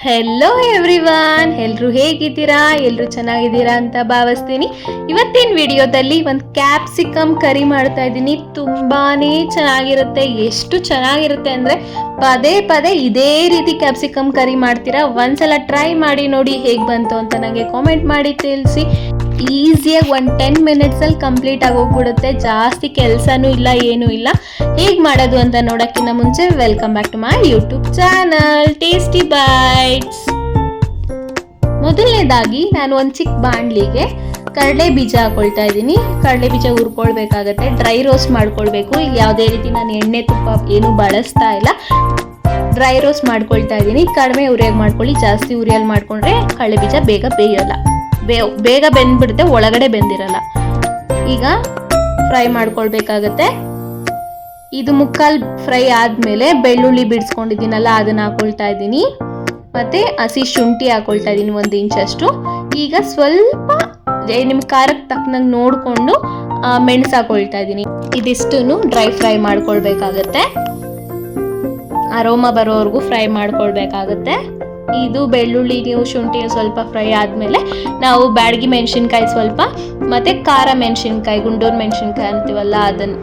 Hello everyone, ಎಲ್ಲರೂ ಹೇಗಿದ್ದೀರಾ? ಎಲ್ಲರೂ ಚೆನ್ನಾಗಿದ್ದೀರಾ ಅಂತ ಭಾವಿಸ್ತೀನಿ. ಇವತ್ತಿನ ವಿಡಿಯೋದಲ್ಲಿ ಒಂದು ಕ್ಯಾಪ್ಸಿಕಮ್ ಕರಿ ಮಾಡ್ತಾ ಇದ್ದೀನಿ. ತುಂಬಾನೇ ಚೆನ್ನಾಗಿರುತ್ತೆ. ಎಷ್ಟು ಚೆನ್ನಾಗಿರುತ್ತೆ ಅಂದರೆ ಪದೇ ಪದೇ ಇದೇ ರೀತಿ ಕ್ಯಾಪ್ಸಿಕಮ್ ಕರಿ ಮಾಡ್ತೀರಾ. ಒಂದ್ಸಲ ಟ್ರೈ ಮಾಡಿ ನೋಡಿ ಹೇಗೆ ಬಂತು ಅಂತ ನನಗೆ ಕಾಮೆಂಟ್ ಮಾಡಿ ತಿಳಿಸಿ. ಈಸಿಯಾಗಿ 10 ಮಿನಿಟ್ಸಲ್ಲಿ ಕಂಪ್ಲೀಟ್ ಆಗಿ ಹೋಗ್ಬಿಡುತ್ತೆ. ಜಾಸ್ತಿ ಕೆಲಸನೂ ಇಲ್ಲ, ಏನೂ ಇಲ್ಲ. ಹೇಗೆ ಮಾಡೋದು ಅಂತ ನೋಡೋಕ್ಕಿಂತ ಮುಂಚೆ welcome back to my YouTube channel tasty bites. ಮೊದಲನೇದಾಗಿ ನಾನು ಒಂದು ಚಿಕ್ಕ ಬಾಣಲಿಗೆ ಕಡಲೆ ಬೀಜ ಹಾಕೊಳ್ತಾ ಇದ್ದೀನಿ. ಕಡಲೆ ಬೀಜ ಹುರ್ಕೊಳ್ಬೇಕಾಗತ್ತೆ. ಡ್ರೈ ರೋಸ್ಟ್ ಮಾಡ್ಕೊಳ್ಬೇಕು. ಇಲ್ಲಿ ಯಾವುದೇ ರೀತಿ ನಾನು ಎಣ್ಣೆ ತುಪ್ಪ ಏನು ಬಳಸ್ತಾ ಇಲ್ಲ. ಡ್ರೈ ರೋಸ್ಟ್ ಮಾಡ್ಕೊಳ್ತಾ ಇದ್ದೀನಿ. ಕಡಿಮೆ ಉರಿಯಾಗಿ ಮಾಡ್ಕೊಳ್ಳಿ. ಜಾಸ್ತಿ ಉರಿಯಲ್ಲಿ ಮಾಡ್ಕೊಂಡ್ರೆ ಕಡಲೆ ಬೀಜ ಬೇಗ ಬೇಯಲ್ಲ. ಬೇಗ ಬೆಂದ್ಬಿಡುತ್ತೆ, ಒಳಗಡೆ ಬೆಂದಿರಲ್ಲ. ಈಗ ಫ್ರೈ ಮಾಡ್ಕೊಳ್ಬೇಕಾಗತ್ತೆ. ಇದು ಮುಕ್ಕಾಲ್ ಫ್ರೈ ಆದಮೇಲೆ ಬೆಳ್ಳುಳ್ಳಿ ಬಿಡಿಸ್ಕೊಂಡಿದ್ದೀನಲ್ಲ ಅದನ್ನ ಹಾಕೊಳ್ತಾ ಇದ್ದೀನಿ. ಮತ್ತೆ ಹಸಿ ಶುಂಠಿ ಹಾಕೊಳ್ತಾ ಇದ್ದೀನಿ 1 ಇಂಚಷ್ಟು. ಈಗ ಸ್ವಲ್ಪ ನಿಮ್ಮ ಖಾರಕ್ಕೆ ತಕ್ಕನಂಗೆ ನೋಡಿಕೊಂಡು ಮೆಣಸು ಹಾಕೊಳ್ತಾ ಇದ್ದೀನಿ. ಇದಿಷ್ಟನ್ನು ಡ್ರೈ ಫ್ರೈ ಮಾಡ್ಕೊಳ್ಬೇಕಾಗತ್ತೆ. ಅರೋಮಾ ಬರೋವರೆಗೂ ಫ್ರೈ ಮಾಡ್ಕೊಳ್ಬೇಕಾಗತ್ತೆ. ಇದು ಬೆಳ್ಳುಳ್ಳಿ ಶುಂಠಿ ಸ್ವಲ್ಪ ಫ್ರೈ ಆದಮೇಲೆ ನಾವು ಬ್ಯಾಡಗಿ ಮೆಣಸಿನ್ಕಾಯಿ ಸ್ವಲ್ಪ ಮತ್ತು ಖಾರ ಮೆಣಸಿನ್ಕಾಯಿ, ಗುಂಡೂರು ಮೆಣಸಿನ್ಕಾಯಿ ಅಂತೀವಲ್ಲ ಅದನ್ನು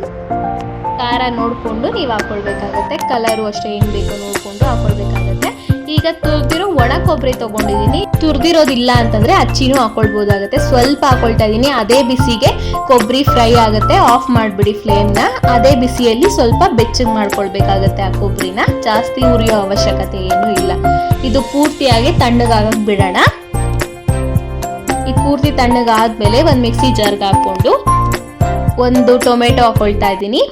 ಖಾರ ನೋಡಿಕೊಂಡು ನೀವು ಹಾಕ್ಕೊಳ್ಬೇಕಾಗತ್ತೆ. ಕಲರು ಅಷ್ಟೇ ಏನು ಬೇಕೋ ನೋಡಿಕೊಂಡು ಹಾಕ್ಕೊಳ್ಬೇಕಾಗತ್ತೆ. ಈಗ ತುರಿದಿರೋ ಒಣ ಕೊಬ್ಬರಿ ತೊಗೊಂಡಿದ್ದೀನಿ. ತುರಿದಿರೋದಿಲ್ಲ ಅಂತಂದರೆ ಅಚ್ಚಿನೂ ಹಾಕ್ಕೊಳ್ಬೋದಾಗತ್ತೆ. ಸ್ವಲ್ಪ ಹಾಕ್ಕೊಳ್ತಾ ಇದ್ದೀನಿ. ಅದೇ ಬಿಸಿಗೆ ಕೊಬ್ಬರಿ ಫ್ರೈ ಆಗುತ್ತೆ. ಆಫ್ ಮಾಡಿಬಿಡಿ ಫ್ಲೇಮ್ನ. ಅದೇ ಬಿಸಿಯಲ್ಲಿ ಸ್ವಲ್ಪ ಬೆಚ್ಚಗೆ ಮಾಡ್ಕೊಳ್ಬೇಕಾಗತ್ತೆ ಆ ಕೊಬ್ಬರಿನ. ಜಾಸ್ತಿ ಉರಿಯೋ ಅವಶ್ಯಕತೆ ಏನೂ ಇಲ್ಲ. ಇದು ಪೂರ್ತಿಯಾಗಿ ತಣ್ಣಗಾಗಕ್ಕೆ ಬಿಡೋಣ. ಇದು ಪೂರ್ತಿ ತಣ್ಣಗಾದ್ಮೇಲೆ ಒಂದು ಮಿಕ್ಸಿ ಜಾರ್ಗೆ ಹಾಕ್ಕೊಂಡು 1 ಟೊಮೆಟೊ ಹಾಕ್ಕೊಳ್ತಾ ಇದ್ದೀನಿ.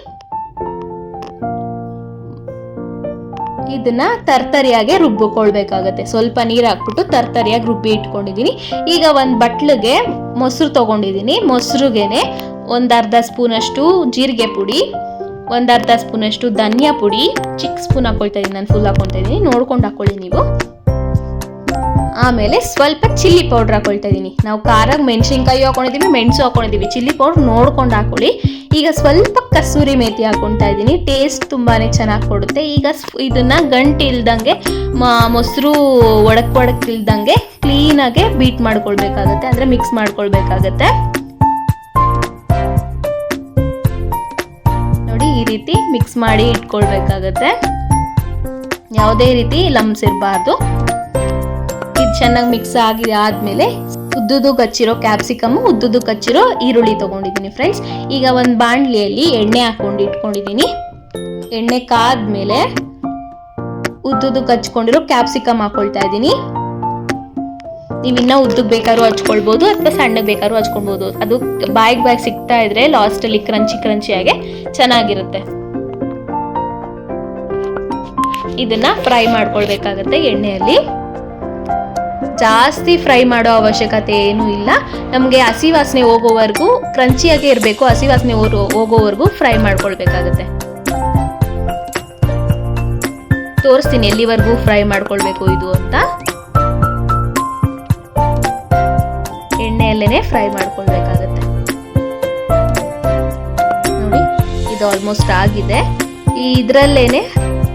ಇದನ್ನ ತರ್ತರಿಯಾಗೆ ರುಬ್ಬಿಕೊಳ್ಬೇಕಾಗತ್ತೆ. ಸ್ವಲ್ಪ ನೀರು ಹಾಕ್ಬಿಟ್ಟು ತರ್ತರಿಯಾಗಿ ರುಬ್ಬಿ ಇಟ್ಕೊಂಡಿದ್ದೀನಿ. ಈಗ ಒಂದು ಬಟ್ಲಿಗೆ ಮೊಸರು ತೊಗೊಂಡಿದ್ದೀನಿ. ಮೊಸರುಗೆನೆ 1/2 ಸ್ಪೂನಷ್ಟು ಜೀರಿಗೆ ಪುಡಿ, 1/2 ಸ್ಪೂನಷ್ಟು ಧನಿಯಾ ಪುಡಿ, ಚಿಕ್ಕ ಸ್ಪೂನ್ ಹಾಕೊಳ್ತಾ ಇದ್ದೀನಿ. ನಾನು ಫುಲ್ ಹಾಕೊಳ್ತಾ ಇದ್ದೀನಿ, ನೋಡ್ಕೊಂಡು ಹಾಕೊಳ್ಳಿ ನೀವು. ಆಮೇಲೆ ಸ್ವಲ್ಪ ಚಿಲ್ಲಿ ಪೌಡ್ರ್ ಹಾಕೊಳ್ತಾ ಇದ್ದೀನಿ. ನಾವು ಖಾರಾಗಿ ಮೆಣಸಿನ್ಕಾಯಿ ಹಾಕೊಂಡಿದ್ದೀವಿ, ಮೆಣಸು ಹಾಕೊಂಡಿದ್ದೀವಿ. ಚಿಲ್ಲಿ ಪೌಡ್ರ್ ನೋಡ್ಕೊಂಡು ಹಾಕೊಳ್ಳಿ. ಈಗ ಸ್ವಲ್ಪ ಕಸೂರಿ ಮೇಥಿ ಹಾಕೊಳ್ತಾ ಇದ್ದೀನಿ. ಟೇಸ್ಟ್ ತುಂಬಾನೇ ಚೆನ್ನಾಗಿ ಕೊಡುತ್ತೆ. ಈಗ ಇದನ್ನ ಗಂಟು ಇಲ್ದಂಗೆ ಮೊಸರು ಒಡಕ್ಕಿಲ್ದಂಗೆ ಕ್ಲೀನಾಗೆ ಬೀಟ್ ಮಾಡ್ಕೊಳ್ಬೇಕಾಗತ್ತೆ, ಅಂದ್ರೆ ಮಿಕ್ಸ್ ಮಾಡ್ಕೊಳ್ಬೇಕಾಗತ್ತೆ. ನೋಡಿ ಈ ರೀತಿ ಮಿಕ್ಸ್ ಮಾಡಿ ಇಟ್ಕೊಳ್ಬೇಕಾಗತ್ತೆ. ಯಾವುದೇ ರೀತಿ ಲಂಪ್ಸ್ ಇರಬಾರ್ದು. ಇದು ಚೆನ್ನಾಗಿ ಮಿಕ್ಸ್ ಆದ್ಮೇಲೆ ಉದ್ದುದು ಕಚ್ಚಿರೋ ಕ್ಯಾಪ್ಸಿಕಮ್, ಉದ್ದುದು ಕಚ್ಚಿರೋ ಈರುಳ್ಳಿ ತಗೊಂಡಿದ್ದೀನಿ ಫ್ರೆಂಡ್ಸ್. ಈಗ ಒಂದು ಬಾಣಲಿಯಲ್ಲಿ ಎಣ್ಣೆ ಹಾಕೊಂಡು ಇಟ್ಕೊಂಡಿದ್ದೀನಿ. ಎಣ್ಣೆ ಕಾದ್ಮೇಲೆ ಉದ್ದುದು ಕಚ್ಕೊಂಡಿರೋ ಕ್ಯಾಪ್ಸಿಕಮ್ ಹಾಕೊಳ್ತಾ ಇದ್ದೀನಿ. ನೀವಿನ್ನ ಉದ್ದಕ್ಕೆ ಬೇಕಾದ್ರೂ ಹಚ್ಕೊಳ್ಬೋದು ಅಥವಾ ಸಣ್ಣಗೆ ಬೇಕಾದ್ರೂ ಹಚ್ಕೊಳ್ಬೋದು. ಅದು ಬಾಯಿಗೆ ಸಿಗ್ತಾ ಇದ್ರೆ ಲಾಸ್ಟಲ್ಲಿ ಕ್ರಂಚಿಯಾಗಿ ಚೆನ್ನಾಗಿರುತ್ತೆ. ಇದನ್ನ ಫ್ರೈ ಮಾಡ್ಕೊಳ್ಬೇಕಾಗತ್ತೆ ಎಣ್ಣೆಯಲ್ಲಿ. ಜಾಸ್ತಿ ಫ್ರೈ ಮಾಡೋ ಅವಶ್ಯಕತೆ ಏನೂ ಇಲ್ಲ. ನಮಗೆ ಹಸಿ ವಾಸನೆ ಹೋಗೋವರೆಗೂ ಕ್ರಂಚಿಯಾಗಿ ಇರಬೇಕು. ಹಸಿ ವಾಸನೆ ಹೋಗೋವರೆಗೂ ಫ್ರೈ ಮಾಡ್ಕೊಳ್ಬೇಕಾಗತ್ತೆ. ತೋರಿಸ್ತೀನಿ ಎಲ್ಲಿವರೆಗೂ ಫ್ರೈ ಮಾಡ್ಕೊಳ್ಬೇಕು ಇದು ಅಂತ. ಎಣ್ಣೆಯಲ್ಲೇನೆ ಫ್ರೈ ಮಾಡ್ಕೊಳ್ಬೇಕಾಗತ್ತೆ. ನೋಡಿ ಇದು ಆಲ್ಮೋಸ್ಟ್ ಆಗಿದೆ. ಇದರಲ್ಲೇನೆ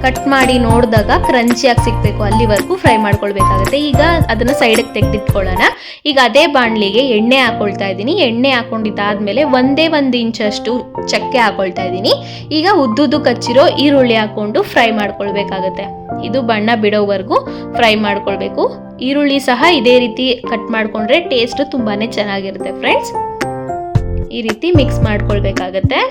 ಕಟ್ ಮಾಡಿ ನೋಡಿದಾಗ ಕ್ರಂಚಿಯಾಗಿ ಸಿಗಬೇಕು, ಅಲ್ಲಿವರೆಗೂ ಫ್ರೈ ಮಾಡ್ಕೊಳ್ಬೇಕಾಗತ್ತೆ. ಈಗ ಅದನ್ನ ಸೈಡಿಗೆ ತೆಗೆದಿಟ್ಕೊಳ್ಳೋಣ. ಈಗ ಅದೇ ಬಾಣಲಿಗೆ ಎಣ್ಣೆ ಹಾಕೊಳ್ತಾ ಇದ್ದೀನಿ. ಎಣ್ಣೆ ಹಾಕೊಂಡಿದ್ದಾದ್ಮೇಲೆ 1 ಇಂಚಷ್ಟು ಚಕ್ಕೆ ಹಾಕೊಳ್ತಾ ಇದ್ದೀನಿ. ಈಗ ಉದ್ದುದು ಕಚ್ಚಿರೋ ಈರುಳ್ಳಿ ಹಾಕೊಂಡು ಫ್ರೈ ಮಾಡ್ಕೊಳ್ಬೇಕಾಗತ್ತೆ. ಇದು ಬಣ್ಣ ಬಿಡೋವರೆಗೂ ಫ್ರೈ ಮಾಡ್ಕೊಳ್ಬೇಕು. ಈರುಳ್ಳಿ ಸಹ ಇದೇ ರೀತಿ ಕಟ್ ಮಾಡ್ಕೊಂಡ್ರೆ ಟೇಸ್ಟ್ ತುಂಬಾನೇ ಚೆನ್ನಾಗಿರುತ್ತೆ ಫ್ರೆಂಡ್ಸ್. ಈ ರೀತಿ ಮಿಕ್ಸ್ ಮಾಡ್ಕೊಳ್ಬೇಕಾಗತ್ತೆ.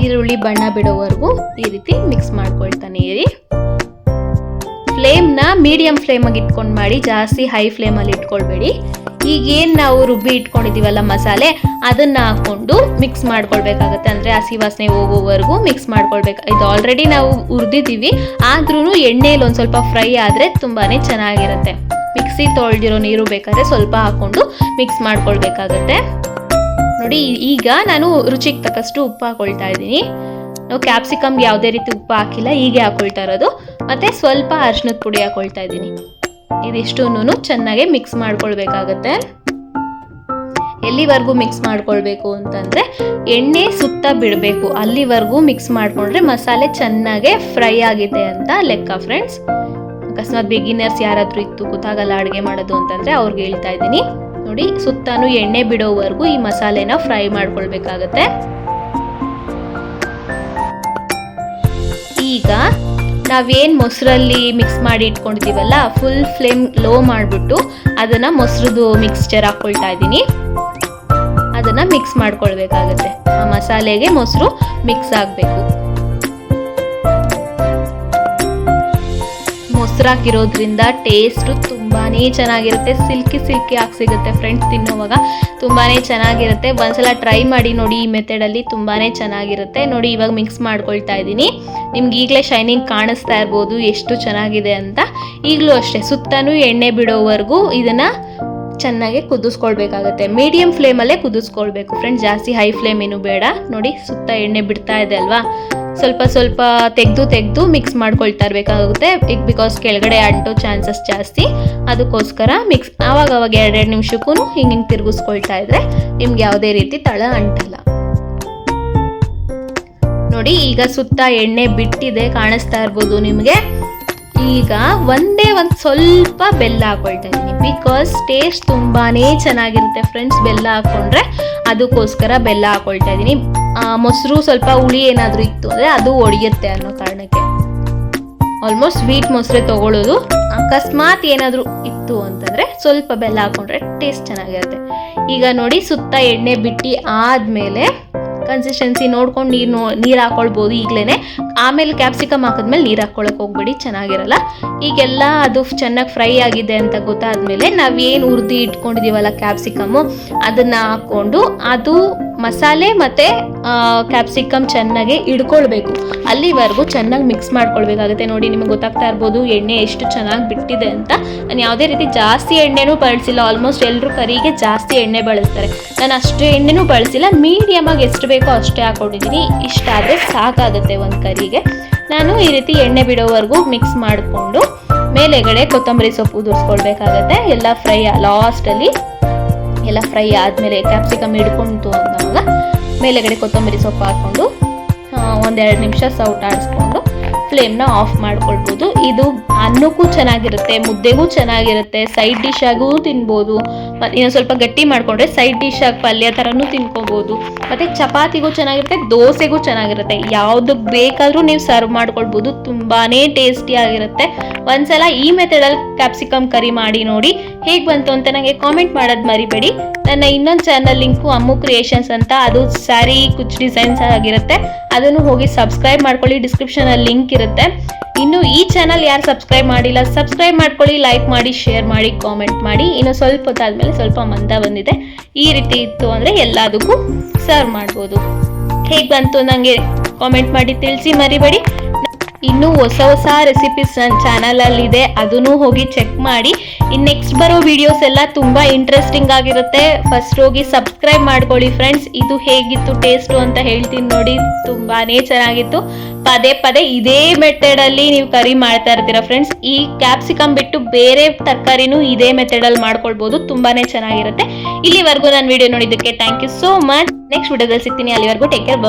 ಈರುಳ್ಳಿ ಬಣ್ಣ ಬಿಡೋವರೆಗೂ ಈ ರೀತಿ ಮಿಕ್ಸ್ ಮಾಡ್ಕೊಳ್ತಾನೆ ಇರಿ. ಫ್ಲೇಮ್ನ ಮೀಡಿಯಂ ಫ್ಲೇಮಾಗಿ ಇಟ್ಕೊಂಡು ಮಾಡಿ, ಜಾಸ್ತಿ ಹೈ ಫ್ಲೇಮಲ್ಲಿ ಇಟ್ಕೊಳ್ಬೇಡಿ. ಈಗೇನು ನಾವು ರುಬ್ಬಿ ಇಟ್ಕೊಂಡಿದ್ದೀವಲ್ಲ ಮಸಾಲೆ, ಅದನ್ನ ಹಾಕೊಂಡು ಮಿಕ್ಸ್ ಮಾಡ್ಕೊಳ್ಬೇಕಾಗತ್ತೆ. ಅಂದರೆ ಹಸಿ ವಾಸನೆ ಹೋಗೋವರೆಗೂ ಮಿಕ್ಸ್ ಮಾಡ್ಕೊಳ್ಬೇಕು. ಇದು ಆಲ್ರೆಡಿ ನಾವು ಹುರಿದಿದ್ದೀವಿ, ಆದ್ರೂ ಎಣ್ಣೆಯಲ್ಲಿ ಒಂದು ಸ್ವಲ್ಪ ಫ್ರೈ ಆದರೆ ತುಂಬಾನೇ ಚೆನ್ನಾಗಿರುತ್ತೆ. ಮಿಕ್ಸಿ ತೊಳೆದಿರೋ ನೀರು ಬೇಕಾದ್ರೆ ಸ್ವಲ್ಪ ಹಾಕೊಂಡು ಮಿಕ್ಸ್ ಮಾಡ್ಕೊಳ್ಬೇಕಾಗತ್ತೆ. ನೋಡಿ ಈಗ ನಾನು ರುಚಿಗೆ ತಕ್ಕಷ್ಟು ಉಪ್ಪು ಹಾಕೊಳ್ತಾ ಇದ್ದೀನಿ. ನಾವು ಕ್ಯಾಪ್ಸಿಕಮ್ಗೆ ಯಾವುದೇ ರೀತಿ ಉಪ್ಪು ಹಾಕಿಲ್ಲ, ಹೀಗೆ ಹಾಕೊಳ್ತಾ ಇರೋದು. ಮತ್ತೆ ಸ್ವಲ್ಪ ಅರಿಶಿನದ ಪುಡಿ ಹಾಕೊಳ್ತಾ ಇದ್ದೀನಿ. ಇದಿಷ್ಟನ್ನು ಚೆನ್ನಾಗಿ ಮಿಕ್ಸ್ ಮಾಡ್ಕೊಳ್ಬೇಕಾಗತ್ತೆ. ಎಲ್ಲಿವರೆಗೂ ಮಿಕ್ಸ್ ಮಾಡ್ಕೊಳ್ಬೇಕು ಅಂತಂದರೆ ಎಣ್ಣೆ ಸುತ್ತ ಬಿಡಬೇಕು, ಅಲ್ಲಿವರೆಗೂ ಮಿಕ್ಸ್ ಮಾಡಿಕೊಂಡ್ರೆ ಮಸಾಲೆ ಚೆನ್ನಾಗೆ ಫ್ರೈ ಆಗಿದೆ ಅಂತ ಲೆಕ್ಕ ಫ್ರೆಂಡ್ಸ್. ಅಕಸ್ಮಾತ್ ಬಿಗಿನರ್ಸ್ ಯಾರಾದರೂ ಇತ್ತು ಗೊತ್ತಾಗಲ್ಲ ಅಡುಗೆ ಮಾಡೋದು ಅಂತಂದರೆ ಅವ್ರಿಗೆ ಹೇಳ್ತಾ ಇದ್ದೀನಿ. ನೋಡಿ, ಸುತ್ತಾನು ಎಣ್ಣೆ ಬಿಡೋವರೆಗೂ ಈ ಮಸಾಲೆನ ಫ್ರೈ ಮಾಡ್ಕೊಳ್ಬೇಕಾಗತ್ತೆ. ಈಗ ನಾವೇನು ಮೊಸರಲ್ಲಿ ಮಿಕ್ಸ್ ಮಾಡಿ ಇಟ್ಕೊಂಡಿದ್ದೀವಲ್ಲ, ಫುಲ್ ಫ್ಲೇಮ್ ಲೋ ಮಾಡಿಬಿಟ್ಟು ಅದನ್ನು ಮೊಸರದು ಮಿಕ್ಸ್ಚರ್ ಹಾಕ್ಕೊಳ್ತಾ ಇದ್ದೀನಿ. ಅದನ್ನು ಮಿಕ್ಸ್ ಮಾಡ್ಕೊಳ್ಬೇಕಾಗತ್ತೆ. ಆ ಮಸಾಲೆಗೆ ಮೊಸರು ಮಿಕ್ಸ್ ಆಗಬೇಕು. ಮೊಸರು ಹಾಕಿರೋದ್ರಿಂದ ಟೇಸ್ಟು ತುಂಬಾ ಚೆನ್ನಾಗಿರುತ್ತೆ. ಸಿಲ್ಕಿ ಆಗಿ ಸಿಗುತ್ತೆ ಫ್ರೆಂಡ್ಸ್. ತಿನ್ನೋವಾಗ ತುಂಬಾ ಚೆನ್ನಾಗಿರುತ್ತೆ. ಒಂದ್ಸಲ ಟ್ರೈ ಮಾಡಿ ನೋಡಿ, ಈ ಮೆಥಡಲ್ಲಿ ತುಂಬಾ ಚೆನ್ನಾಗಿರುತ್ತೆ. ನೋಡಿ, ಇವಾಗ ಮಿಕ್ಸ್ ಮಾಡ್ಕೊಳ್ತಾ ಇದ್ದೀನಿ. ನಿಮ್ಗೆ ಈಗಲೇ ಶೈನಿಂಗ್ ಕಾಣಿಸ್ತಾ ಇರ್ಬೋದು ಎಷ್ಟು ಚೆನ್ನಾಗಿದೆ ಅಂತ. ಈಗಲೂ ಅಷ್ಟೇ, ಸುತ್ತಾನು ಎಣ್ಣೆ ಬಿಡೋವರೆಗೂ ಇದನ್ನು ಚೆನ್ನಾಗಿ ಕುದಿಸ್ಕೊಳ್ಬೇಕಾಗತ್ತೆ. ಮೀಡಿಯಂ ಫ್ಲೇಮಲ್ಲೇ ಕುದಿಸ್ಕೊಳ್ಬೇಕು ಫ್ರೆಂಡ್ಸ್, ಜಾಸ್ತಿ ಹೈ ಫ್ಲೇಮ್ ಏನು ಬೇಡ. ನೋಡಿ, ಸುತ್ತ ಎಣ್ಣೆ ಬಿಡ್ತಾ ಇದೆ ಅಲ್ವಾ, ಸ್ವಲ್ಪ ತೆಗೆದು ಮಿಕ್ಸ್ ಮಾಡ್ಕೊಳ್ತಾ ಇರಬೇಕಾಗುತ್ತೆ. ಬಿಕಾಸ್ ಕೆಳಗಡೆ ಅಂಟೋ ಚಾನ್ಸಸ್ ಜಾಸ್ತಿ. ಅದಕ್ಕೋಸ್ಕರ ಆವಾಗ 2 ನಿಮಿಷಕ್ಕೂ ಹಿಂಗೆ ತಿರುಗಿಸ್ಕೊಳ್ತಾ ಇದ್ರೆ ನಿಮ್ಗೆ ಯಾವುದೇ ರೀತಿ ತಳ ಅಂಟಲ್ಲ. ನೋಡಿ, ಈಗ ಸುತ್ತ ಎಣ್ಣೆ ಬಿಟ್ಟಿದೆ, ಕಾಣಿಸ್ತಾ ಇರ್ಬೋದು ನಿಮಗೆ. ಈಗ ಒಂದು ಸ್ವಲ್ಪ ಬೆಲ್ಲ ಹಾಕೊಳ್ತಾ ಇದ್ದೀನಿ. ಬಿಕಾಸ್ ಟೇಸ್ಟ್ ತುಂಬಾನೇ ಚೆನ್ನಾಗಿರುತ್ತೆ ಫ್ರೆಂಡ್ಸ್ ಬೆಲ್ಲ ಹಾಕ್ಕೊಂಡ್ರೆ. ಅದಕ್ಕೋಸ್ಕರ ಬೆಲ್ಲ ಹಾಕೊಳ್ತಾ ಇದ್ದೀನಿ. ಮೊಸರು ಸ್ವಲ್ಪ ಹುಳಿ ಏನಾದರೂ ಇತ್ತು ಅಂದರೆ ಅದು ಒಡೆಯುತ್ತೆ ಅನ್ನೋ ಕಾರಣಕ್ಕೆ ಆಲ್ಮೋಸ್ಟ್ ಸ್ವೀಟ್ ಮೊಸರೇ ತಗೊಳ್ಳೋದು. ಅಕಸ್ಮಾತ್ ಏನಾದರೂ ಇತ್ತು ಅಂತಂದರೆ ಸ್ವಲ್ಪ ಬೆಲ್ಲ ಹಾಕ್ಕೊಂಡ್ರೆ ಟೇಸ್ಟ್ ಚೆನ್ನಾಗಿರುತ್ತೆ. ಈಗ ನೋಡಿ, ಸುತ್ತ ಎಣ್ಣೆ ಬಿಟ್ಟು ಆದಮೇಲೆ ಕನ್ಸಿಸ್ಟೆನ್ಸಿ ನೋಡ್ಕೊಂಡು ನೀರು ಹಾಕ್ಕೊಳ್ಬೋದು ಈಗಲೇ. ಆಮೇಲೆ ಕ್ಯಾಪ್ಸಿಕಮ್ ಹಾಕಿದ್ಮೇಲೆ ನೀರು ಹಾಕ್ಕೊಳಕ್ಕೆ ಹೋಗ್ಬೇಡಿ, ಚೆನ್ನಾಗಿರಲ್ಲ. ಈಗೆಲ್ಲ ಅದು ಚೆನ್ನಾಗಿ ಫ್ರೈ ಆಗಿದೆ ಅಂತ ಗೊತ್ತಾದ್ಮೇಲೆ ನಾವೇನು ಹುರಿದು ಇಟ್ಕೊಂಡಿದ್ದೀವಲ್ಲ ಕ್ಯಾಪ್ಸಿಕಮ್ಮು, ಅದನ್ನು ಹಾಕ್ಕೊಂಡು ಅದು ಮಸಾಲೆ ಮತ್ತು ಕ್ಯಾಪ್ಸಿಕಮ್ ಚೆನ್ನಾಗಿ ಹಿಡ್ಕೊಳ್ಬೇಕು. ಅಲ್ಲಿವರೆಗೂ ಚೆನ್ನಾಗಿ ಮಿಕ್ಸ್ ಮಾಡ್ಕೊಳ್ಬೇಕಾಗುತ್ತೆ. ನೋಡಿ, ನಿಮಗೆ ಗೊತ್ತಾಗ್ತಾ ಇರ್ಬೋದು ಎಣ್ಣೆ ಎಷ್ಟು ಚೆನ್ನಾಗಿ ಬಿಟ್ಟಿದೆ ಅಂತ. ನಾನು ಯಾವುದೇ ರೀತಿ ಜಾಸ್ತಿ ಎಣ್ಣೆನೂ ಬಳಸಿಲ್ಲ. ಆಲ್ಮೋಸ್ಟ್ ಎಲ್ಲರೂ ಕರಿಗೆ ಜಾಸ್ತಿ ಎಣ್ಣೆ ಬಳಸ್ತಾರೆ. ನಾನು ಅಷ್ಟು ಎಣ್ಣೆನೂ ಬಳಸಿಲ್ಲ, ಮೀಡಿಯಮಾಗಿ ಎಷ್ಟು ಬೇಕೋ ಅಷ್ಟೇ ಹಾಕ್ಕೊಂಡಿದ್ದೀನಿ. ಇಷ್ಟ ಆದರೆ ಸಾಕಾಗುತ್ತೆ ಒಂದು ಕರಿಗೆ. ನಾನು ಈ ರೀತಿ ಎಣ್ಣೆ ಬಿಡೋವರೆಗೂ ಮಿಕ್ಸ್ ಮಾಡಿಕೊಂಡು ಮೇಲೆಗಡೆ ಕೊತ್ತಂಬರಿ ಸೊಪ್ಪು ಉದುರಿಸ್ಕೊಳ್ಬೇಕಾಗತ್ತೆ. ಎಲ್ಲ ಫ್ರೈ ಲಾಸ್ಟಲ್ಲಿ ಎಲ್ಲ ಫ್ರೈ ಆದಮೇಲೆ ಕ್ಯಾಪ್ಸಿಕಮ್ ಹಿಡ್ಕೊಂತು ಅಂದಾಗ ಮೇಲೆಗಡೆ ಕೊತ್ತಂಬರಿ ಸೊಪ್ಪು ಹಾಕ್ಕೊಂಡು 1-2 ನಿಮಿಷ ಸೌಟ್ ಆಡಿಸ್ಕೊಂಡು ಫ್ಲೇಮ್ನ ಆಫ್ ಮಾಡ್ಕೊಳ್ಬೋದು. ಇದು ಅನ್ನಕ್ಕೂ ಚೆನ್ನಾಗಿರುತ್ತೆ, ಮುದ್ದೆಗೂ ಚೆನ್ನಾಗಿರುತ್ತೆ, ಸೈಡ್ ಡಿಶ್ ಆಗೂ ತಿನ್ಬೋದು. ಮತ್ತು ಇನ್ನೊಂದು ಸ್ವಲ್ಪ ಗಟ್ಟಿ ಮಾಡಿಕೊಂಡ್ರೆ ಸೈಡ್ ಡಿಶ್ ಆಗಿ ಪಲ್ಯ ಥರನೂ ತಿನ್ಕೋಬೋದು. ಮತ್ತು ಚಪಾತಿಗೂ ಚೆನ್ನಾಗಿರುತ್ತೆ, ದೋಸೆಗೂ ಚೆನ್ನಾಗಿರುತ್ತೆ. ಯಾವುದಕ್ಕೆ ಬೇಕಾದರೂ ನೀವು ಸರ್ವ್ ಮಾಡ್ಕೊಳ್ಬೋದು. ತುಂಬಾ ಟೇಸ್ಟಿಯಾಗಿರುತ್ತೆ. ಒಂದ್ಸಲ ಈ ಮೆಥಡಲ್ಲಿ ಕ್ಯಾಪ್ಸಿಕಮ್ ಕರಿ ಮಾಡಿ ನೋಡಿ, ಹೇಗೆ ಬಂತು ಅಂತ ನನಗೆ ಕಾಮೆಂಟ್ ಮಾಡೋದು ಮರಿಬೇಡಿ. ನನ್ನ ಇನ್ನೊಂದು ಚಾನಲ್ ಲಿಂಕು ಅಮ್ಮು ಕ್ರಿಯೇಷನ್ಸ್ ಅಂತ, ಅದು ಸ್ಯಾರಿ ಕುಚ್ ಡಿಸೈನ್ಸ್ ಆಗಿರುತ್ತೆ. ಅದನ್ನು ಹೋಗಿ ಸಬ್ಸ್ಕ್ರೈಬ್ ಮಾಡ್ಕೊಳ್ಳಿ, ಡಿಸ್ಕ್ರಿಪ್ಷನಲ್ಲಿ ಲಿಂಕ್ ಇರುತ್ತೆ. ಇನ್ನು ಈ ಚಾನಲ್ ಯಾರು ಸಬ್ಸ್ಕ್ರೈಬ್ ಮಾಡಿಲ್ಲ ಸಬ್ಸ್ಕ್ರೈಬ್ ಮಾಡ್ಕೊಳ್ಳಿ, ಲೈಕ್ ಮಾಡಿ, ಶೇರ್ ಮಾಡಿ, ಕಾಮೆಂಟ್ ಮಾಡಿ. ಇನ್ನು ಸ್ವಲ್ಪ ಹೊತ್ತಾದ್ಮೇಲೆ ಸ್ವಲ್ಪ ಮಂದ ಬಂದಿದೆ. ಈ ರೀತಿ ಇತ್ತು ಅಂದರೆ ಎಲ್ಲದಕ್ಕೂ ಸರ್ವ್ ಮಾಡ್ಬೋದು. ಹೇಗೆ ಬಂತು ನನಗೆ ಕಾಮೆಂಟ್ ಮಾಡಿ ತಿಳಿಸಿ ಮರಿಬೇಡಿ. ಇನ್ನೂ ಹೊಸ ರೆಸಿಪೀಸ್ ನನ್ನ ಚಾನಲಲ್ಲಿದೆ, ಅದನ್ನು ಹೋಗಿ ಚೆಕ್ ಮಾಡಿ. ಇನ್ನು ನೆಕ್ಸ್ಟ್ ಬರೋ ವಿಡಿಯೋಸ್ ಎಲ್ಲ ತುಂಬ ಇಂಟ್ರೆಸ್ಟಿಂಗ್ ಆಗಿರುತ್ತೆ. ಫಸ್ಟ್ ಹೋಗಿ ಸಬ್ಸ್ಕ್ರೈಬ್ ಮಾಡ್ಕೊಳ್ಳಿ ಫ್ರೆಂಡ್ಸ್. ಇದು ಹೇಗಿತ್ತು ಟೇಸ್ಟು ಅಂತ ಹೇಳ್ತೀನಿ ನೋಡಿ, ತುಂಬಾ ಚೆನ್ನಾಗಿತ್ತು. ಪದೇ ಇದೇ ಮೆಥಡಲ್ಲಿ ನೀವು ಕರಿ ಮಾಡ್ತಾ ಇರ್ತೀರಾ ಫ್ರೆಂಡ್ಸ್. ಈ ಕ್ಯಾಪ್ಸಿಕಮ್ ಬಿಟ್ಟು ಬೇರೆ ತರಕಾರಿನೂ ಇದೇ ಮೆಥಡಲ್ಲಿ ಮಾಡ್ಕೊಳ್ಬೋದು, ತುಂಬಾ ಚೆನ್ನಾಗಿರುತ್ತೆ. ಇಲ್ಲಿವರೆಗೂ ನಾನು ವಿಡಿಯೋ ನೋಡಿದ್ದಕ್ಕೆ thank you so much. Next ವಿಡಿಯೋದಲ್ಲಿ ಸಿಗ್ತೀನಿ. ಅಲ್ಲಿವರೆಗೂ ಟೇಕ್ ಕೇರ್.